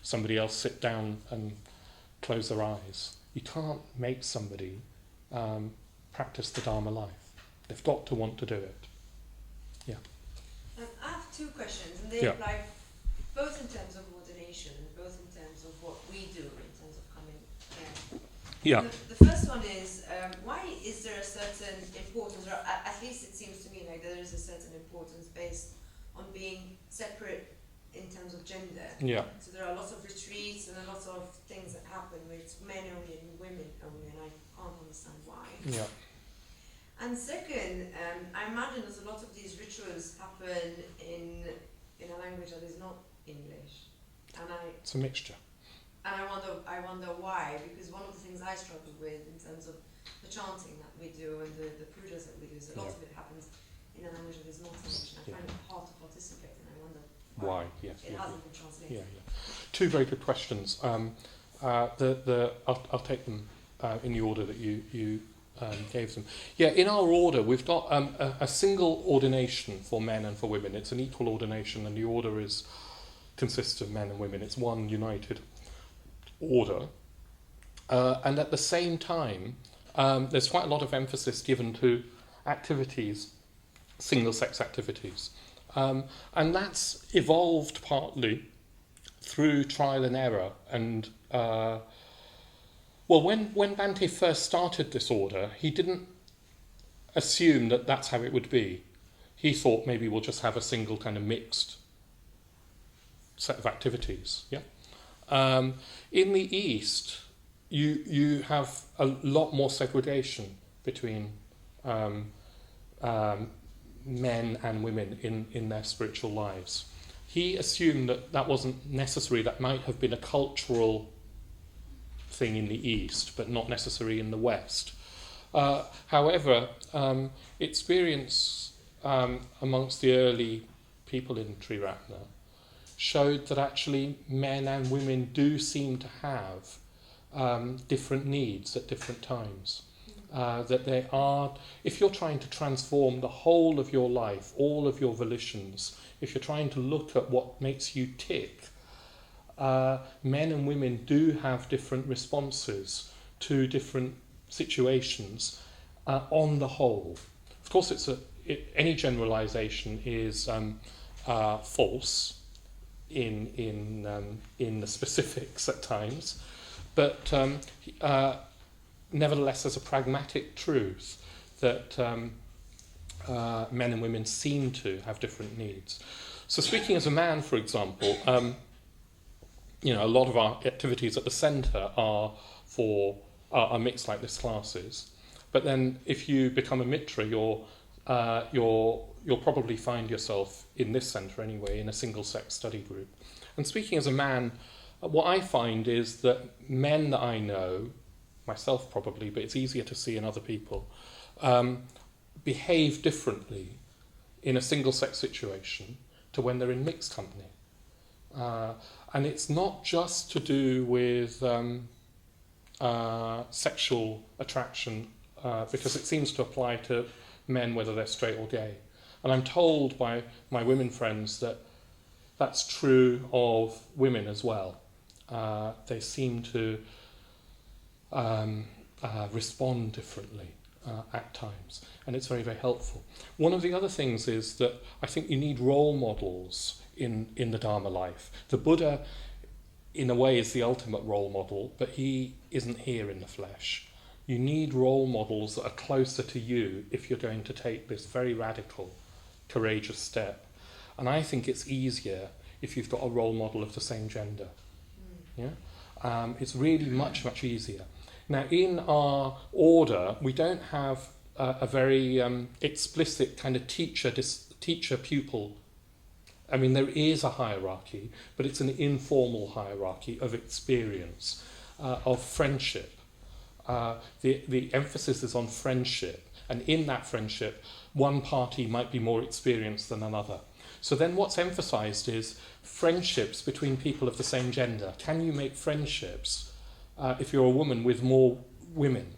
somebody else sit down and close their eyes. You can't make somebody practice the Dharma life. They've got to want to do it. Yeah. I have two questions, and they apply both in terms of ordination and both in terms of what we do in terms of coming here. Yeah. The first one is, why is there a certain importance, or at least it seems to me like there is a certain importance based on being separate in terms of gender. Yeah. So there are lots of retreats and a lot of things that happen where it's men only and women only, and I can't understand why. Yeah. And second, I imagine that a lot of these rituals happen in a language that is not English, and it's a mixture. And I wonder why, because one of the things I struggle with in terms of the chanting that we do and the pujas that we do is a lot of it happens in a language that is not English, and I find it hard to participate, and I wonder why. Yes, it hasn't been translated. Two very good questions. I'll take them in the order that you gave them. Yeah, in our order, we've got a single ordination for men and for women. It's an equal ordination, and the order consists of men and women. It's one united order. And at the same time, there's quite a lot of emphasis given to activities, single-sex activities. And that's evolved partly through trial and error. And when Bhante first started this order, he didn't assume that that's how it would be. He thought maybe we'll just have a single kind of mixed set of activities. Yeah. In the East, you have a lot more segregation between men and women in their spiritual lives. He assumed that wasn't necessary. That might have been a cultural thing in the East, but not necessary in the West. However, experience amongst the early people in Triratna showed that actually men and women do seem to have different needs at different times. That they are, if you're trying to transform the whole of your life, all of your volitions, if you're trying to look at what makes you tick, men and women do have different responses to different situations on the whole. Of course, any generalization is false in the specifics at times, but nevertheless, there's a pragmatic truth that men and women seem to have different needs. So speaking as a man, for example, a lot of our activities at the centre are mixed like this classes. But then if you become a mitra, you're you'll probably find yourself in this centre anyway, in a single-sex study group. And speaking as a man, what I find is that men that I know, myself probably, but it's easier to see in other people, behave differently in a single-sex situation to when they're in mixed company. And it's not just to do with sexual attraction, because it seems to apply to men whether they're straight or gay. And I'm told by my women friends that that's true of women as well. They seem to respond differently at times, and it's very, very helpful. One of the other things is that I think you need role models in the Dharma life. The Buddha, in a way, is the ultimate role model, but he isn't here in the flesh. You need role models that are closer to you if you're going to take this very radical, courageous step. And I think it's easier if you've got a role model of the same gender. Yeah? It's really much, much easier. Now, in our order, we don't have a very explicit kind of teacher-pupil. I mean, there is a hierarchy, but it's an informal hierarchy of experience, of friendship. The emphasis is on friendship, and in that friendship, one party might be more experienced than another. So then what's emphasised is friendships between people of the same gender. Can you make friendships, if you're a woman, with more women?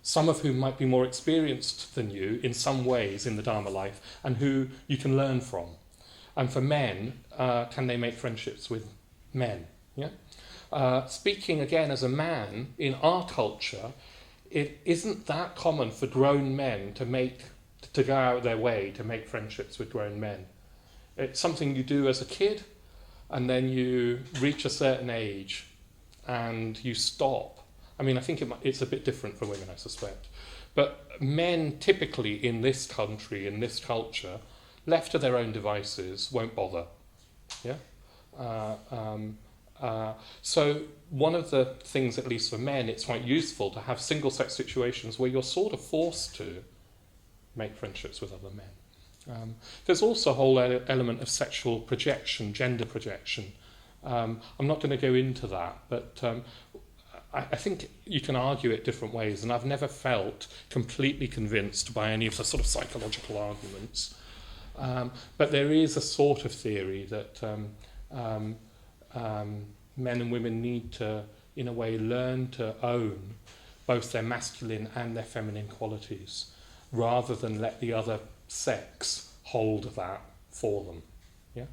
Some of whom might be more experienced than you in some ways in the Dharma life, and who you can learn from. And for men, can they make friendships with men? Yeah. Speaking again as a man, in our culture, it isn't that common for grown men to go out their way to make friendships with grown men. It's something you do as a kid, and then you reach a certain age and you stop. I mean, I think it's a bit different for women, I suspect. But men typically in this country, in this culture, left to their own devices, won't bother. Yeah. So one of the things, at least for men, it's quite useful to have single-sex situations where you're sort of forced to make friendships with other men. There's also a whole element of sexual projection, gender projection. I'm not going to go into that, but I think you can argue it different ways, and I've never felt completely convinced by any of the sort of psychological arguments. But there is a sort of theory that men and women need to, in a way, learn to own both their masculine and their feminine qualities, rather than let the other sex hold that for them. Yeah?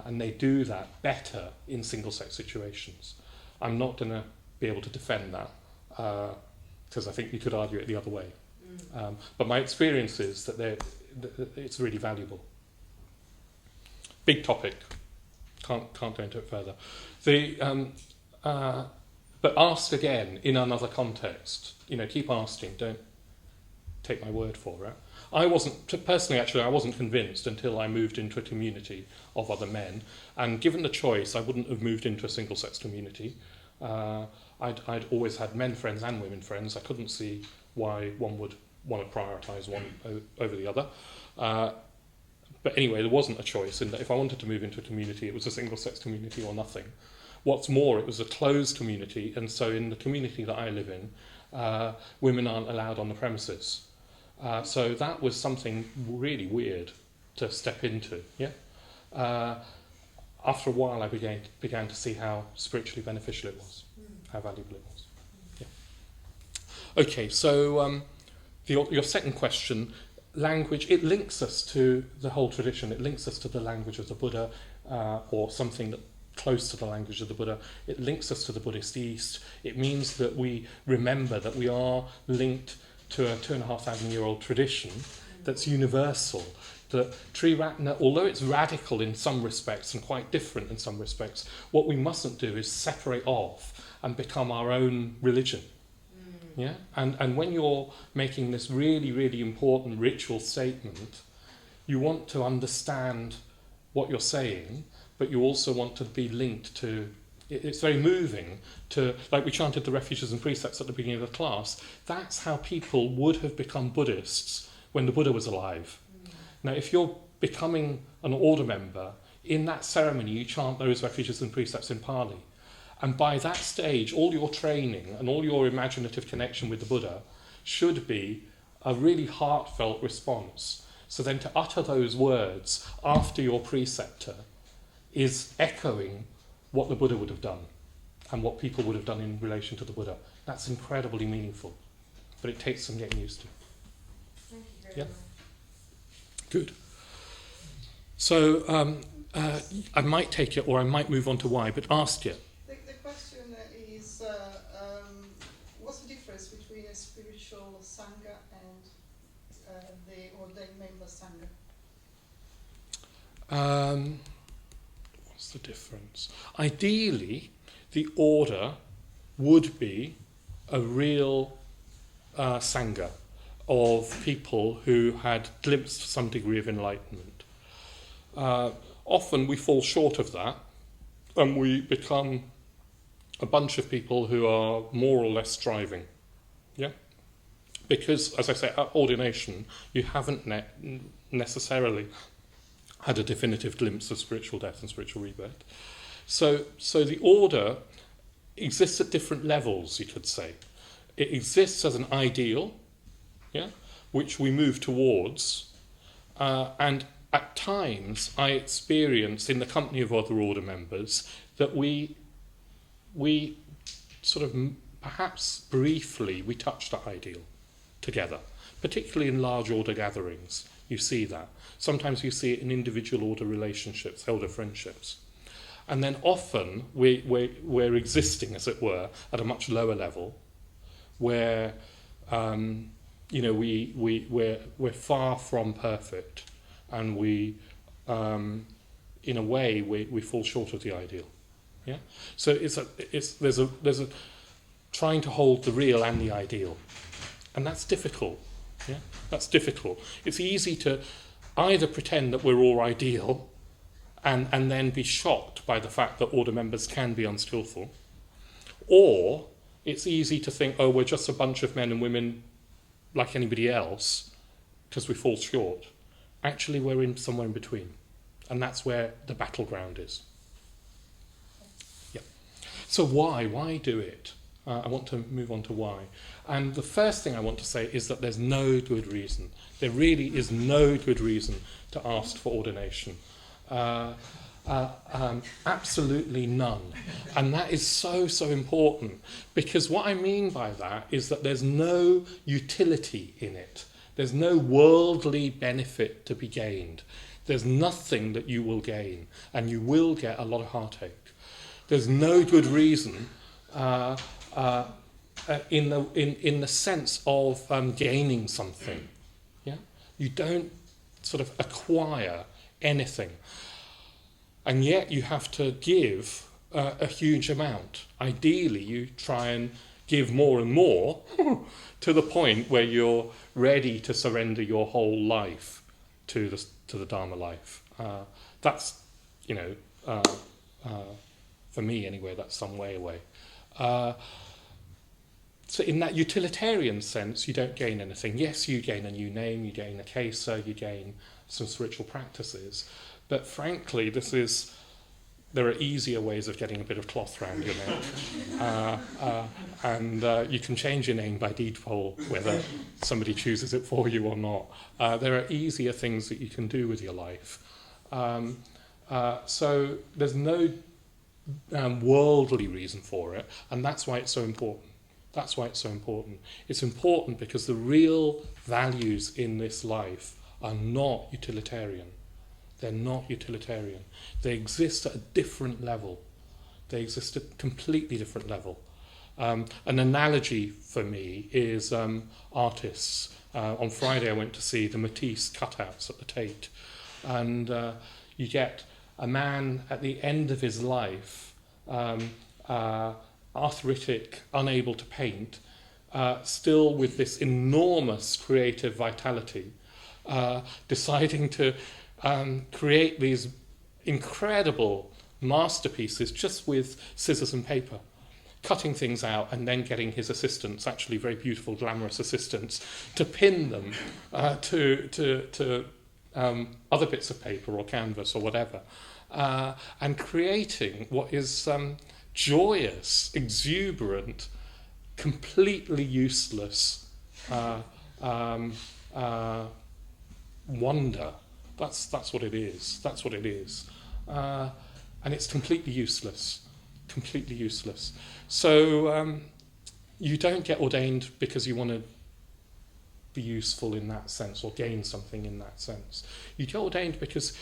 And they do that better in single-sex situations. I'm not going to be able to defend that, because I think you could argue it the other way. But my experience is that it's really valuable. Big topic. Can't go into it further. But ask again in another context. Keep asking. Don't take my word for it. I wasn't convinced until I moved into a community of other men. And given the choice, I wouldn't have moved into a single-sex community. I'd always had men friends and women friends. I couldn't see why one would want to prioritise one over the other. But anyway, there wasn't a choice in that if I wanted to move into a community, it was a single-sex community or nothing. What's more, it was a closed community, and so in the community that I live in, women aren't allowed on the premises. So that was something really weird to step into. Yeah. After a while, I began to see how spiritually beneficial it was, how valuable it was. Yeah. Okay, so your second question. Language, it links us to the whole tradition. It links us to the language of the Buddha, or something that close to the language of the Buddha. It links us to the Buddhist East. It means that we remember that we are linked to a 2,500-year-old tradition that's universal. That Triratna, although it's radical in some respects and quite different in some respects, what we mustn't do is separate off and become our own religion. Yeah, and when you're making this really, really important ritual statement, you want to understand what you're saying, but you also want to be linked to It's very moving to, like we chanted the refuges and precepts at the beginning of the class, that's how people would have become Buddhists when the Buddha was alive. Now, if you're becoming an order member, in that ceremony you chant those refuges and precepts in Pali. And by that stage, all your training and all your imaginative connection with the Buddha should be a really heartfelt response. So then to utter those words after your preceptor is echoing what the Buddha would have done and what people would have done in relation to the Buddha. That's incredibly meaningful, but it takes some getting used to. Thank you very Yeah. much. Good. So I might take it or I might move on to why, but asked it. The question is, what's the difference between a spiritual Sangha and the ordained member Sangha? What's the difference? Ideally, the order would be a real Sangha of people who had glimpsed some degree of enlightenment. Often we fall short of that and we become a bunch of people who are more or less striving. Yeah? Because, as I say, at ordination, you haven't necessarily had a definitive glimpse of spiritual death and spiritual rebirth. So the order exists at different levels, you could say. It exists as an ideal, yeah, which we move towards, and at times I experience in the company of other order members that we sort of perhaps briefly we touch that ideal together, particularly in large order gatherings. You see that. Sometimes you see it in individual order relationships, elder friendships. And then often we're existing, as it were, at a much lower level where we're far from perfect and we in a way we fall short of the ideal. Yeah? So there's a trying to hold the real and the ideal. And that's difficult. Yeah? That's difficult. It's easy to either pretend that we're all ideal and then be shocked by the fact that order members can be unskillful, or it's easy to think, oh, we're just a bunch of men and women like anybody else because we fall short. Actually, we're in somewhere in between, and that's where the battleground is. Yeah. So why do it? I want to move on to why. And the first thing I want to say is that there's no good reason. There really is no good reason to ask for ordination. Absolutely none. And that is so important, because what I mean by that is that there's no utility in it. There's no worldly benefit to be gained. There's nothing that you will gain, and you will get a lot of heartache. There's no good reason in the sense of gaining something. Yeah, you don't sort of acquire anything, and yet you have to give a huge amount. Ideally, you try and give more and more to the point where you're ready to surrender your whole life to the Dharma life. That's, for me anyway, that's some way away. So in that utilitarian sense, you don't gain anything. Yes, you gain a new name, you gain a kesa, you gain some spiritual practices. But frankly, there are easier ways of getting a bit of cloth around your neck. And you can change your name by default, whether somebody chooses it for you or not. There are easier things that you can do with your life. So there's no worldly reason for it, and that's why it's so important. That's why it's so important. It's important because the real values in this life are not utilitarian. They're not utilitarian. They exist at a different level. They exist at a completely different level. An analogy for me is artists. On Friday I went to see the Matisse cutouts at the Tate, and you get a man at the end of his life, arthritic, unable to paint, still with this enormous creative vitality, deciding to create these incredible masterpieces just with scissors and paper, cutting things out and then getting his assistants, actually very beautiful, glamorous assistants, to pin them to other bits of paper or canvas or whatever, and creating what is joyous, exuberant, completely useless wonder. That's what it is. That's what it is. And it's completely useless. Completely useless. So you don't get ordained because you want to be useful in that sense or gain something in that sense. You get ordained because,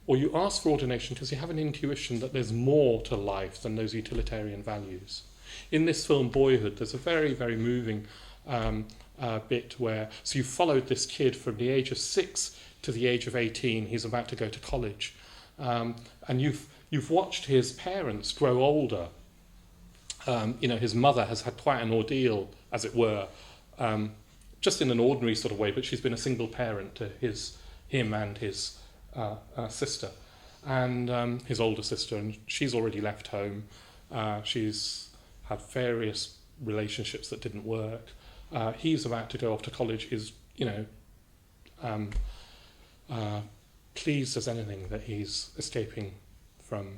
or you ask for ordination because you have an intuition that there's more to life than those utilitarian values. In this film Boyhood, there's a very, very moving bit where, so you followed this kid from the age of 6 to the age of 18. He's about to go to college, and you've watched his parents grow older. His mother has had quite an ordeal, as it were, just in an ordinary sort of way, but she's been a single parent to him and his sister, and his older sister, and she's already left home. She's had various relationships that didn't work. He's about to go off to college, is, pleased as anything that he's escaping from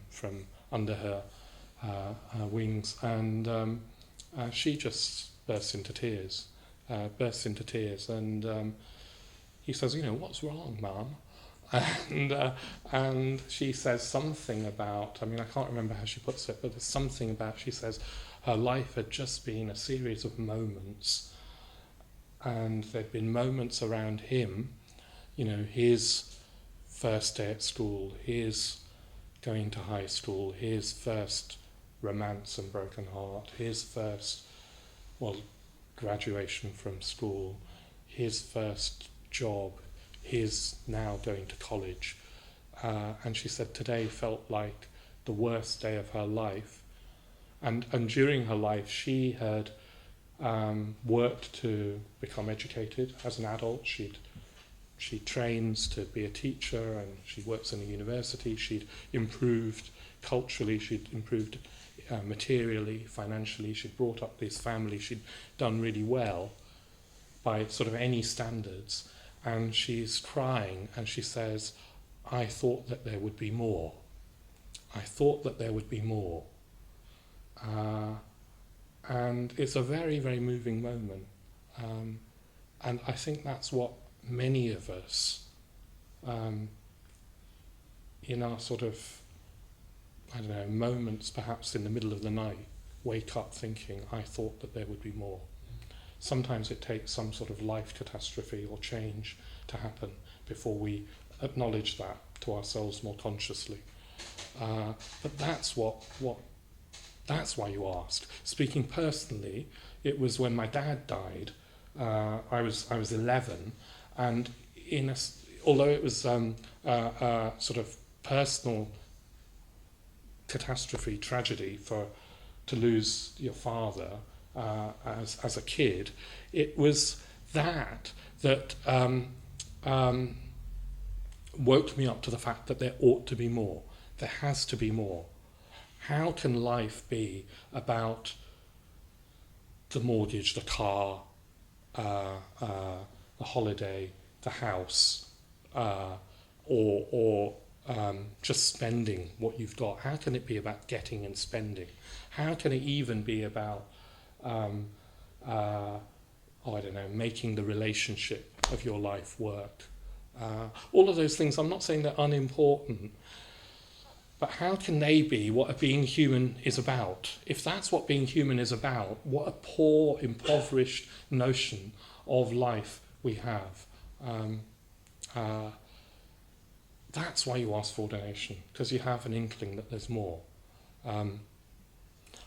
under her wings, and she just bursts into tears, and he says, "What's wrong, Mum?" And she says something about, I can't remember how she puts it, but there's something about, she says her life had just been a series of moments, and there'd been moments around him, his first day at school, his going to high school, his first romance and broken heart, his first, graduation from school, his first job, his now going to college. And she said today felt like the worst day of her life. And during her life, she had worked to become educated as an adult. She trains to be a teacher, and she works in a university. She'd improved culturally, she'd improved materially, financially. She'd brought up this family. She'd done really well by sort of any standards. And she's crying, and she says, "I thought that there would be more. I thought that there would be more." And it's a very, very moving moment. And I think that's what many of us, in our sort of, moments perhaps in the middle of the night, wake up thinking, "I thought that there would be more." Sometimes it takes some sort of life catastrophe or change to happen before we acknowledge that to ourselves more consciously. But that's why you asked. Speaking personally, it was when my dad died. I was 11, and although it was a sort of personal catastrophe, tragedy to lose your father as a kid, it was that woke me up to the fact that there ought to be more. There has to be more. How can life be about the mortgage, the car, the holiday, the house, or just spending what you've got? How can it be about getting and spending? How can it even be about making the relationship of your life work? All of those things, I'm not saying they're unimportant, but how can they be what being human is about? If that's what being human is about, what a poor, impoverished notion of life we have. That's why you ask for ordination, because you have an inkling that there's more.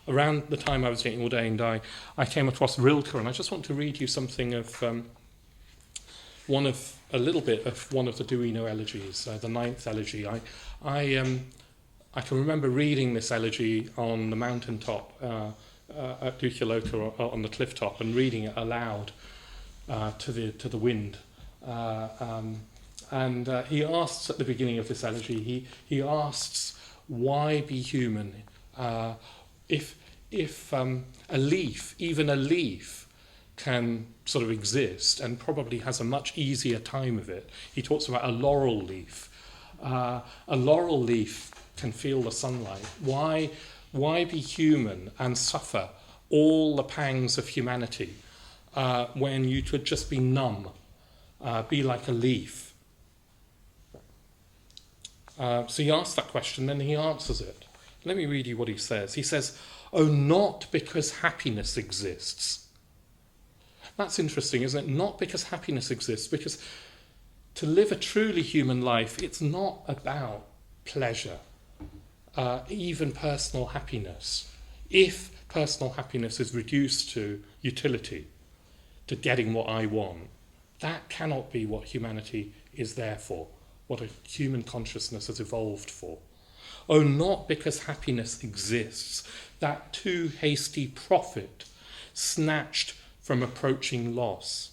Around the time I was getting ordained, I came across Rilke, and I just want to read you something of a little bit of one of the Duino elegies, the 9th elegy. I can remember reading this elegy on the mountaintop at Jnanavaca, on the cliff top, and reading it aloud to the wind. And he asks at the beginning of this elegy, he asks Why be human? If a leaf, even a leaf, can sort of exist and probably has a much easier time of it. He talks about a laurel leaf. A laurel leaf can feel the sunlight. Why be human and suffer all the pangs of humanity when you could just be numb, be like a leaf? So he asks that question, then he answers it. Let me read you what he says. He says, "Oh, not because happiness exists." That's interesting, isn't it? Not because happiness exists, because to live a truly human life, it's not about pleasure, even personal happiness. If personal happiness is reduced to utility, to getting what I want, that cannot be what humanity is there for, what a human consciousness has evolved for. Oh, not because happiness exists, that too hasty profit snatched from approaching loss,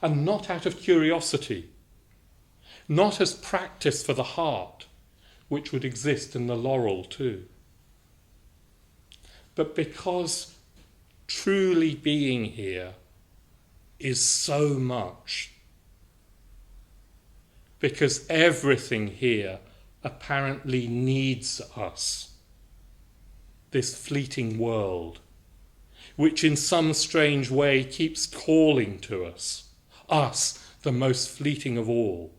and not out of curiosity, not as practice for the heart, which would exist in the laurel too, but because truly being here is so much, because everything here apparently needs us, this fleeting world, which in some strange way keeps calling to us, the most fleeting of all.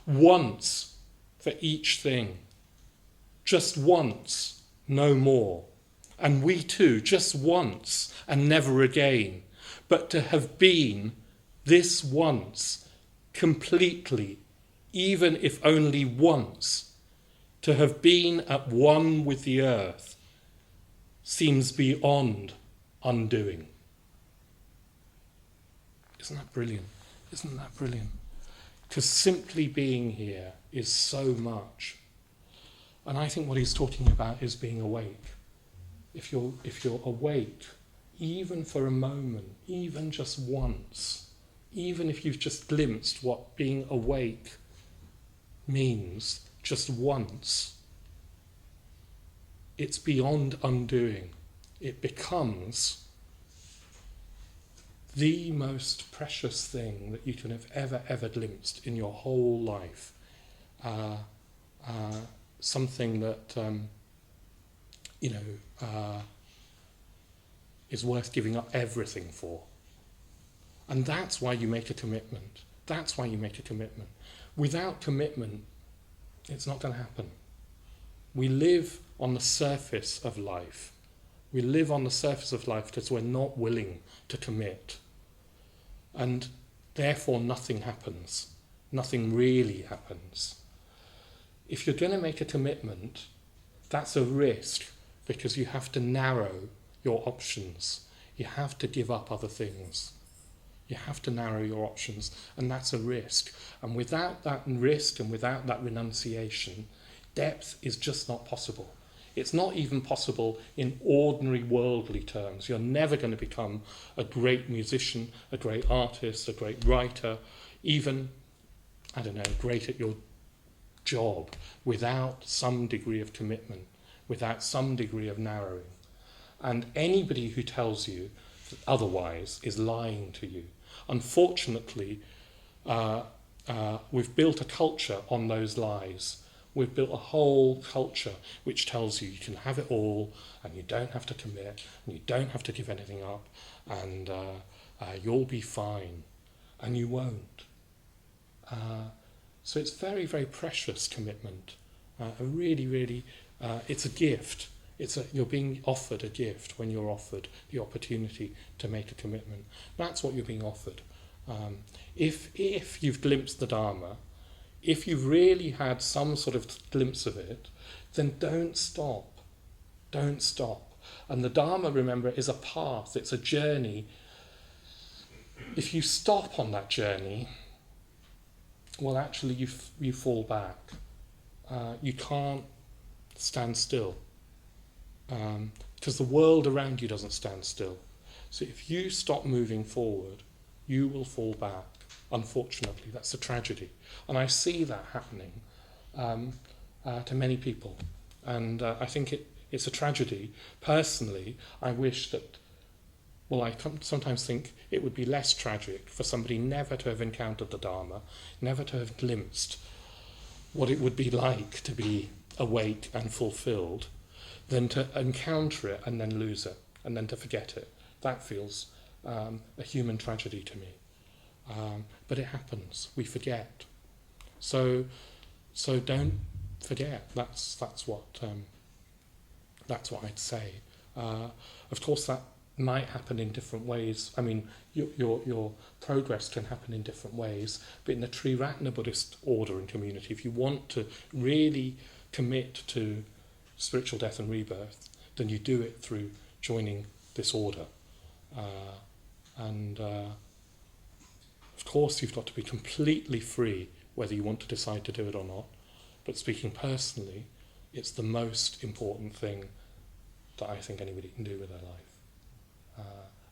Once for each thing, just once, no more. And we too, just once and never again. But to have been this once, completely, even if only once, to have been at one with the earth, seems beyond undoing. Isn't that brilliant? Isn't that brilliant? Because simply being here is so much. And I think what he's talking about is being awake. If you're awake, even for a moment, even just once, even if you've just glimpsed what being awake means just once, it's beyond undoing. It becomes the most precious thing that you can have ever glimpsed in your whole life. Something that, is worth giving up everything for. And that's why you make a commitment. That's why you make a commitment. Without commitment, it's not going to happen. We live on the surface of life. We live on the surface of life because we're not willing to commit. And therefore nothing happens. Nothing really happens. If you're going to make a commitment, that's a risk because you have to narrow your options. You have to give up other things. You have to narrow your options, and that's a risk. And without that risk and without that renunciation, depth is just not possible. It's not even possible in ordinary worldly terms. You're never going to become a great musician, a great artist, a great writer, even, great at your job without some degree of commitment, without some degree of narrowing. And anybody who tells you otherwise is lying to you. Unfortunately, we've built a culture on those lies. We've built a whole culture which tells you can have it all and you don't have to commit and you don't have to give anything up and you'll be fine, and you won't. So it's very, very precious commitment. It's a gift. You're being offered a gift when you're offered the opportunity to make a commitment. That's what you're being offered. If you've glimpsed the Dharma, if you've really had some sort of glimpse of it, then don't stop. Don't stop. And the Dharma, remember, is a path. It's a journey. If you stop on that journey, well, actually, you fall back. You can't stand still. Because the world around you doesn't stand still. So if you stop moving forward, you will fall back. Unfortunately, that's a tragedy. And I see that happening. to many people. And I think it's a tragedy. Personally, I wish that, well, I sometimes think it would be less tragic for somebody never to have encountered the Dharma, never to have glimpsed what it would be like to be awake and fulfilled, than to encounter it and then lose it, and then to forget it. That feels a human tragedy to me. But it happens. We forget. So don't forget. That's what I'd say. Of course, that might happen in different ways. I mean, your progress can happen in different ways. But in the Triratna Buddhist order and community, if you want to really commit to spiritual death and rebirth, then you do it through joining this order. Of course, you've got to be completely free whether you want to decide to do it or not. But speaking personally, it's the most important thing that I think anybody can do with their life.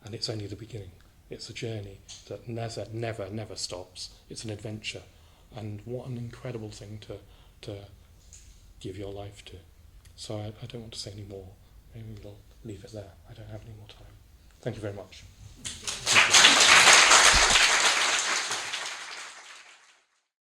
And it's only the beginning. It's a journey that never stops. It's an adventure. And what an incredible thing to give your life to. So I don't want to say any more. Maybe we'll leave it there. I don't have any more time. Thank you very much.